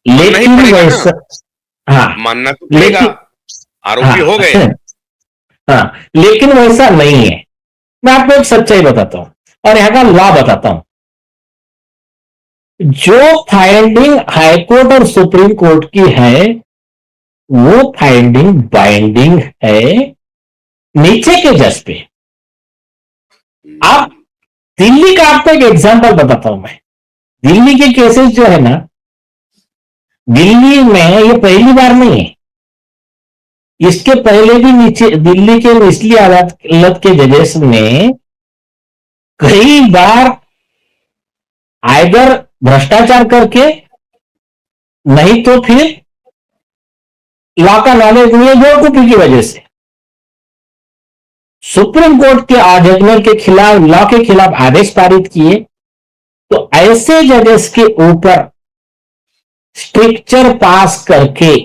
मानना ही लेकिन पड़ेगा ना, वैसा, हाँ, मानना तो पड़ेगा, लेकिन, आरोपी हाँ, हो गए। हाँ, लेकिन वैसा नहीं है। मैं आपको एक सच्चाई बताता हूं और यहां का लॉ बताता हूं। जो फाइंडिंग हाईकोर्ट और सुप्रीम कोर्ट की है, वो फाइंडिंग बाइंडिंग है नीचे के जज पे। आप, दिल्ली का आपको एक एग्जांपल बताता हूं मैं। दिल्ली के केसेस जो है ना, दिल्ली में ये पहली बार नहीं है। इसके पहले भी नीचे दिल्ली के निचली अदालत के जजेस ने कई बार आइदर भ्रष्टाचार करके, नहीं तो फिर लॉ का नॉलेज नहीं है बेवकूफी की वजह से, सुप्रीम कोर्ट के जजमेंट के खिलाफ, लॉ के खिलाफ आदेश पारित किए। तो ऐसे जजेस के ऊपर स्ट्रिक्चर पास करके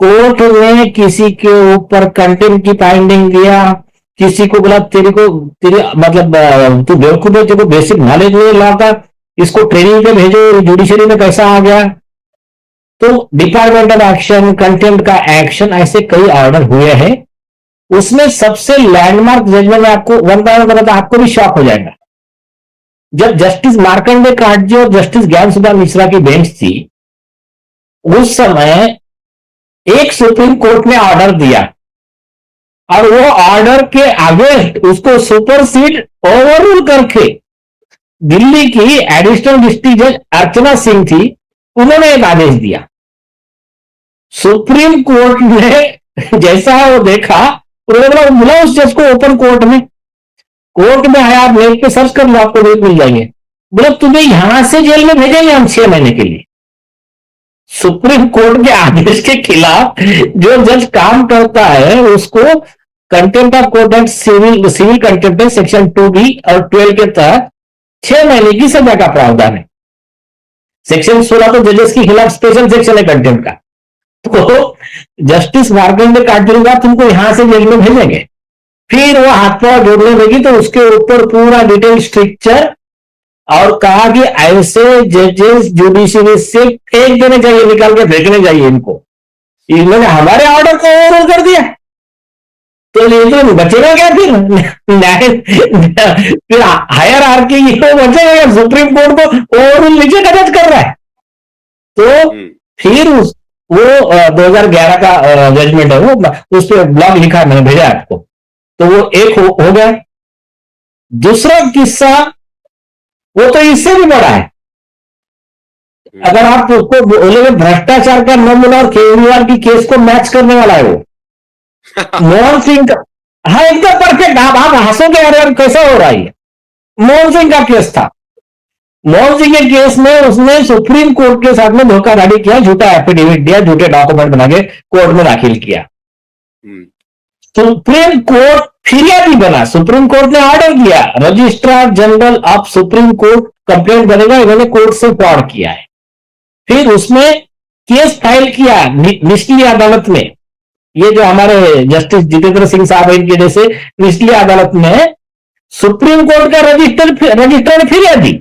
कोर्ट ने किसी के ऊपर कंटेम्प्ट की फाइंडिंग दिया, किसी को बोला तेरे को, तेरे मतलब तू बेवकूफ है, तेरे को बेसिक नॉलेज नहीं है लॉ का, इसको ट्रेनिंग पे भेजो, जुडिशरी में कैसा आ गया। तो डिपार्टमेंट ऑफ एक्शन, कंटेम्प्ट का एक्शन, ऐसे कई ऑर्डर हुए हैं। उसमें सबसे लैंडमार्क जजमेंट में आपको वन बाय वन बताता, आपको भी शॉक हो जाएगा। जब जस्टिस मार्कंडे काटजी और जस्टिस ज्ञान सुधा मिश्रा की बेंच थी, उस समय एक सुप्रीम कोर्ट ने ऑर्डर दिया और वो ऑर्डर के आगे उसको सुपरसीड ओवररूल करके दिल्ली की एडिशनल डिस्ट्रिक्ट जज अर्चना सिंह थी, उन्होंने एक आदेश दिया। सुप्रीम कोर्ट ने जैसा वो देखा, उन्होंने बोला बुला उस जज को ओपन कोर्ट में, कोर्ट में है, आप नेट पे सर्च कर लो, आपको नेट मिल जाएंगे। बोला तुम्हें यहां से जेल में भेजेंगे हम 6 महीने के लिए। सुप्रीम कोर्ट के आदेश के खिलाफ जो जज काम करता है उसको contempt of court act, civil civil contempt section 2B और 12 के तहत 6 महीने की सजा का प्रावधान है। सेक्शन 16 तो जजेस के खिलाफ स्पेशल सेक्शन है कंटेम्प्ट का। तो जस्टिस मार्कंडे काटजूगा तुमको यहां से जेल में भेजेंगे, फिर वो हाथ पांव जोड़ने लगी तो उसके ऊपर पूरा डिटेल स्ट्रिक्चर, और कहा कि ऐसे जजेस जुडिशरी से फेंक देने चाहिए, निकाल के फेंकने चाहिए इनको, इन्होंने हमारे ऑर्डर को ओवररूल कर दिया। तो ये तो बचेगा क्या फिर न्याय, फिर हायर आर्की वो बचेगा क्या? सुप्रीम कोर्ट को ओवररूल नीचे का जज कर रहा है। तो फिर वो 2011 का जजमेंट है, वो उस पर ब्लॉग लिखा है, मैंने भेजा आपको। तो वो एक हो गया। दूसरा किस्सा, वो तो इससे भी बड़ा है। अगर आप उसको बोले भ्रष्टाचार का नमूना और केजरीवाल की केस को मैच करने वाला है वो मोहन सिंह का। हाँ, एकदम परफेक्ट। आप हंसोगे यार कैसा हो रहा है। मोहन सिंह का केस था। मोहन सिंह के केस में उसने सुप्रीम कोर्ट के साथ में धोखाधड़ी किया, झूठा एफिडेविट दिया, झूठे डॉक्यूमेंट बना के कोर्ट में दाखिल किया। सुप्रीम कोर्ट फिरियादी बना, सुप्रीम कोर्ट ने ऑर्डर दिया, registrar general of supreme court complaint बनेगा, इन्होंने कोर्ट से फ्रॉड किया है। फिर उसमें केस फाइल किया निचली अदालत में। ये जो हमारे जस्टिस जितेंद्र सिंह साहब इनके जैसे निचली अदालत में सुप्रीम कोर्ट का रजिस्टर्ड फिरियादी,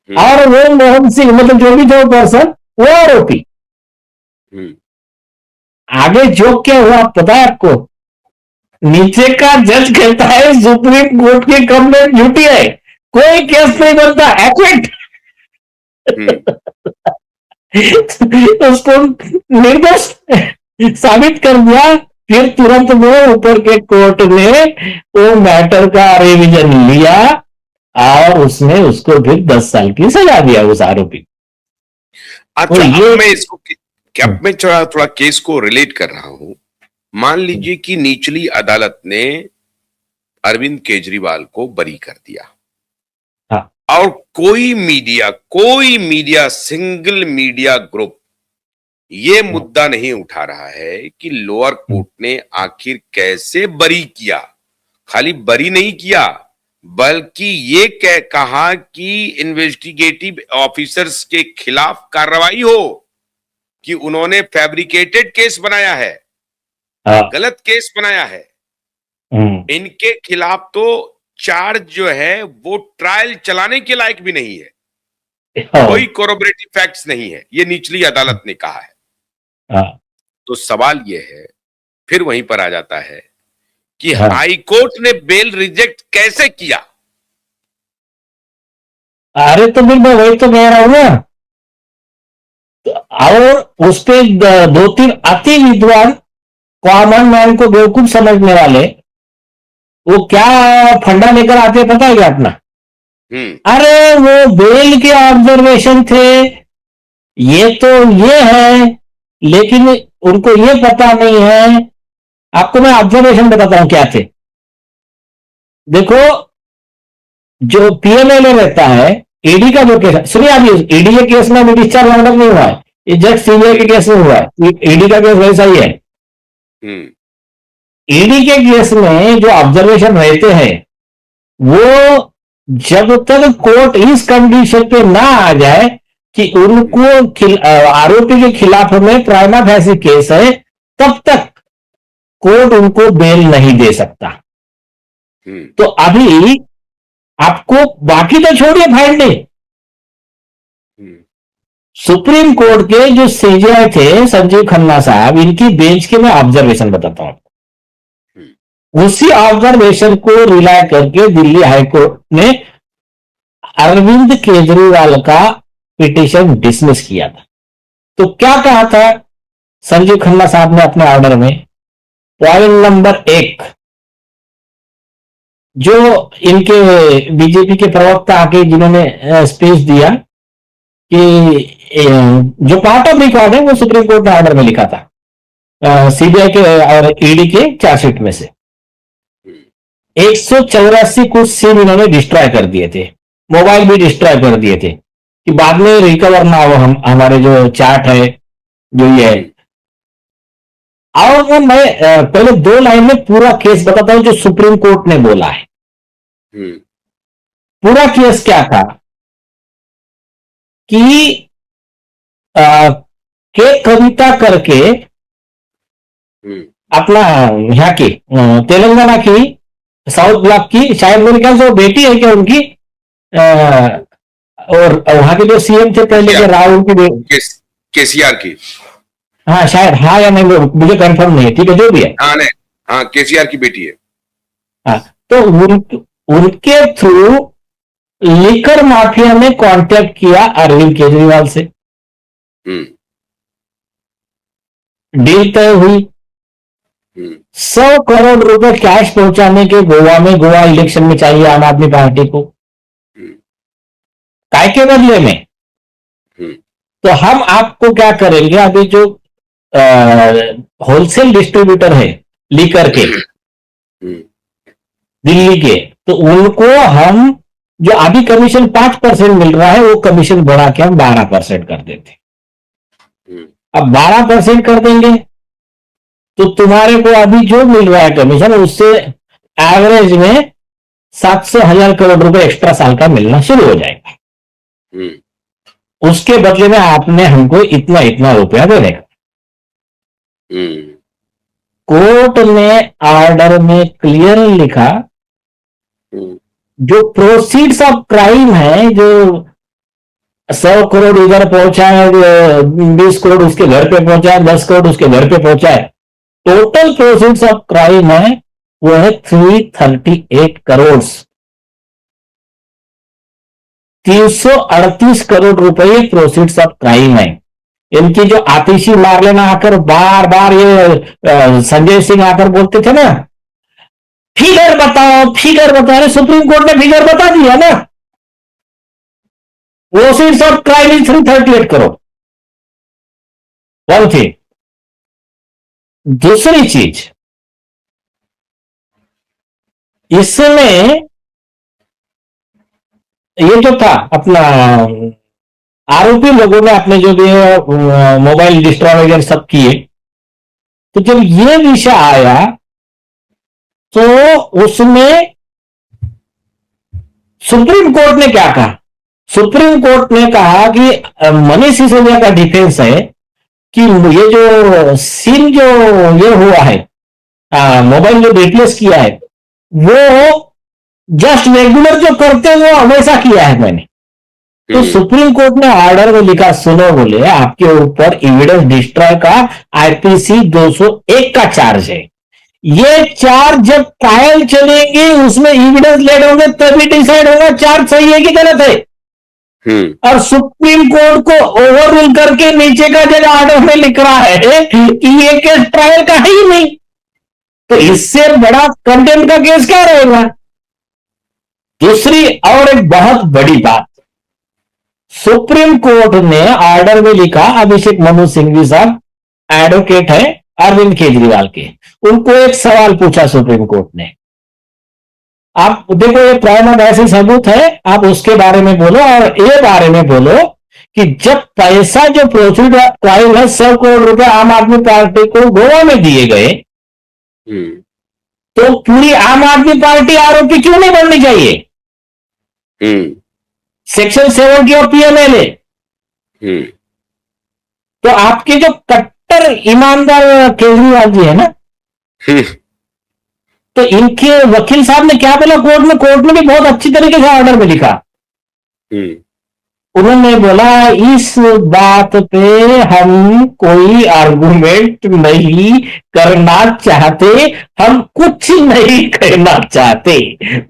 और वो मोहन सिंह मतलब जो भी जो पर्सन, वो आरोपी। आगे जो क्या हुआ पता है आपको? नीचे का जज कहता है सुप्रीम कोर्ट की कंप्लेंट झूठी है, कोई केस नहीं बनता, एक्विट। उसको निर्दोष साबित कर दिया। फिर तुरंत वो ऊपर के कोर्ट ने वो मैटर का रिवीजन लिया और उसने उसको फिर 10 साल की सजा दिया उस आरोपी। अच्छा, अब मैं इसको क्या मैं थोड़ा केस को रिलेट कर रहा हूं। मान लीजिए कि निचली अदालत ने अरविंद केजरीवाल को बरी कर दिया, हाँ, और कोई मीडिया सिंगल मीडिया ग्रुप ये मुद्दा नहीं उठा रहा है कि लोअर कोर्ट ने आखिर कैसे बरी किया। खाली बरी नहीं किया, बल्कि ये कहा कि इन्वेस्टिगेटिव ऑफिसर्स के खिलाफ कार्रवाई हो, कि उन्होंने फैब्रिकेटेड केस बनाया है, गलत केस बनाया है। इनके खिलाफ तो चार्ज जो है वो ट्रायल चलाने के लायक भी नहीं है। कोई कोरोबरेटिव फैक्ट्स नहीं है, ये निचली अदालत ने कहा है। हाँ, तो सवाल ये है, फिर वहीं पर आ जाता है कि हाँ। हाई कोर्ट ने बेल रिजेक्ट कैसे किया? अरे तो फिर मैं वही तो कह रहा हूं ना। और उस पे दो तीन अति विद्वान कॉमन मैन को बेवकूफ समझने वाले वो क्या फंडा लेकर आते हैं पता है क्या अपना? अरे वो बेल के ऑब्जर्वेशन थे, ये तो ये है, लेकिन उनको ये पता नहीं है। आपको मैं ऑब्जर्वेशन बताता हूं क्या थे। देखो, जो पीएमएलए रहता है, ईडी का जो केस, सुनिए आप, ईडी के केस में अभी डिस्चार्ज वाउंड नहीं हुआ है, ये जस्ट सीबीआई के केस में हुआ है। ईडी का केस वैसा ही है। ईडी के केस में जो ऑब्जर्वेशन रहते हैं वो जब तक कोर्ट इस कंडीशन पे ना आ जाए कि उनको आरोपी के खिलाफ में प्राइमा फैसी केस है, तब तक कोर्ट उनको बेल नहीं दे सकता। तो अभी आपको बाकी तो छोड़िए फाइंडिंग, सुप्रीम कोर्ट के जो सीजेआई थे संजीव खन्ना साहब, इनकी बेंच के मैं ऑब्जर्वेशन बताता हूं। उसी ऑब्जर्वेशन को रिलाय करके दिल्ली हाईकोर्ट ने अरविंद केजरीवाल का पिटीशन डिसमिस किया था। तो क्या कहा था संजीव खन्ना साहब ने अपने ऑर्डर में? पॉइंट नंबर 1, जो इनके बीजेपी के प्रवक्ता आके जिन्होंने स्पीच दिया कि जो पार्ट ऑफ रिकॉर्ड है वो सुप्रीम कोर्ट ने ऑर्डर में लिखा था सीबीआई के और ईडी के चार्जशीट में से 184 कुछ सिम इन्होंने डिस्ट्रॉय कर दिए थे, मोबाइल भी डिस्ट्रॉय कर दिए थे कि बाद में रिकवर ना हो हमारे जो चार्ट है जो ये है। और मैं पहले 2 लाइन में पूरा केस बताता हूं जो सुप्रीम कोर्ट ने बोला है। पूरा केस क्या था कि के कविता करके अपना यहाँ की तेलंगाना की साउथ ब्लॉक की, शायद मेरे ख्याल से वो बेटी है क्या उनकी, और वहां के जो सीएम थे पहले के राहुल की केसीआर की, हाँ शायद, हाँ या नहीं मुझे कंफर्म नहीं है, ठीक है जो भी है। हाँ नहीं, हाँ केसीआर की बेटी है। हाँ, तो उनके थ्रू लिकर माफिया ने कांटेक्ट किया अरविंद केजरीवाल से, डील तय हुई। 100 करोड़ रुपए कैश पहुंचाने के गोवा में, गोवा इलेक्शन में चाहिए आम आदमी पार्टी को, काय के बदले में? तो हम आपको क्या करेंगे, अभी जो होलसेल डिस्ट्रीब्यूटर है लीकर के दिल्ली के, तो उनको हम जो अभी कमीशन 5% मिल रहा है वो कमीशन बढ़ा के हम 12% कर देते। अब 12% कर देंगे तो तुम्हारे को अभी जो मिल रहा है कमीशन उससे एवरेज में 700,000 करोड़ रुपए एक्स्ट्रा साल का मिलना शुरू हो जाएगा। उसके बदले में आपने हमको इतना इतना रुपया देने का। कोर्ट ने ऑर्डर में क्लियर लिखा, जो प्रोसीड्स ऑफ क्राइम है, जो 100 करोड़ इधर पहुंचाए, 20 करोड़ उसके घर पे पहुंचाए, 10 करोड़ उसके घर पे पहुंचाए, टोटल प्रोसीड्स ऑफ क्राइम है वो है 338 करोड़, 338 करोड़ रुपए प्रोसीड्स ऑफ क्राइम है। इनकी जो आतिशी मारलेना आकर बार बार ये संजय सिंह आकर बोलते थे ना, फिगर बताओ फिगर बताओ, सुप्रीम कोर्ट ने फिगर बता दिया ना, proceeds of crime is 338 crore. One thing. दूसरी चीज, इसमें ये जो था अपना आरोपी लोगों ने अपने जो भी मोबाइल डिस्ट्रॉय वगैरह सब किए, तो जब ये विषय आया तो उसमें सुप्रीम कोर्ट ने क्या कहा? सुप्रीम कोर्ट ने कहा कि मनीष सिसोदिया का डिफेंस है कि ये जो सिम जो ये हुआ है, मोबाइल जो रिप्लेस किया है, वो जस्ट रेगुलर जो करते हैं वो वैसा किया है मैंने, तो सुप्रीम कोर्ट ने ऑर्डर में लिखा, सुनो बोले, आपके ऊपर एविडेंस डिस्ट्रॉय का आईपीसी 201 का चार्ज है। ये चार्ज जब ट्रायल चलेंगे, उसमें एविडेंस लेड होंगे, तभी डिसाइड होगा चार्ज सही है कि गलत है। और सुप्रीम कोर्ट को ओवररूल करके नीचे का जज ऑर्डर में लिख रहा है कि ये केस ट्रायल का है ही नहीं। तो इससे बड़ा कंटेम्प्ट का केस क्या रहेगा। दूसरी और एक बहुत बड़ी बात, सुप्रीम कोर्ट ने ऑर्डर में लिखा, अभिषेक मनु सिंघवी साहब एडवोकेट है अरविंद केजरीवाल के, उनको एक सवाल पूछा सुप्रीम कोर्ट ने, आप देखो ये प्राइमरी ऐसे सबूत है, आप उसके बारे में बोलो और ये बारे में बोलो कि जब पैसा जो प्रोसीड्यूर ट्रायल है 100 करोड़ रुपए आम आदमी पार्टी को गोवा में दिए गए, तो पूरी आम आदमी पार्टी आरोपी क्यों नहीं बननी चाहिए। सेक्शन 70 और पीएमएलए। तो आपके जो कट्टर ईमानदार केजरीवाल जी है ना, तो इनके वकील साहब ने क्या बोला कोर्ट में, कोर्ट ने भी बहुत अच्छी तरीके से ऑर्डर में लिखा। उन्होंने बोला इस बात पे हम कोई आर्गुमेंट नहीं करना चाहते, हम कुछ नहीं कहना चाहते,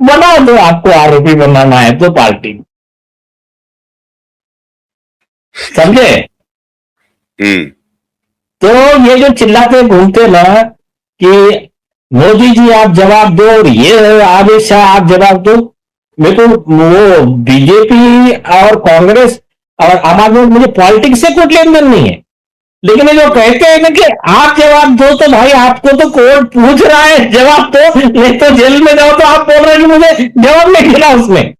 बना दो, आपको आरोपी बनाना है तो पार्टी, समझे। तो ये जो चिल्लाते घूमते ना कि मोदी जी आप जवाब दो और ये अमित शाह आप जवाब दो, मेरे को वो बीजेपी और कांग्रेस और आम आदमी, मुझे पॉलिटिक्स से कोई लेन देन नहीं है, लेकिन ये जो कहते हैं ना कि आप जवाब दो, तो भाई आपको तो कोर्ट पूछ रहा है, जवाब दो, नहीं तो जेल में जाओ। तो आप बोल रहे हैं कि मुझे जवाब नहीं देना उसमें।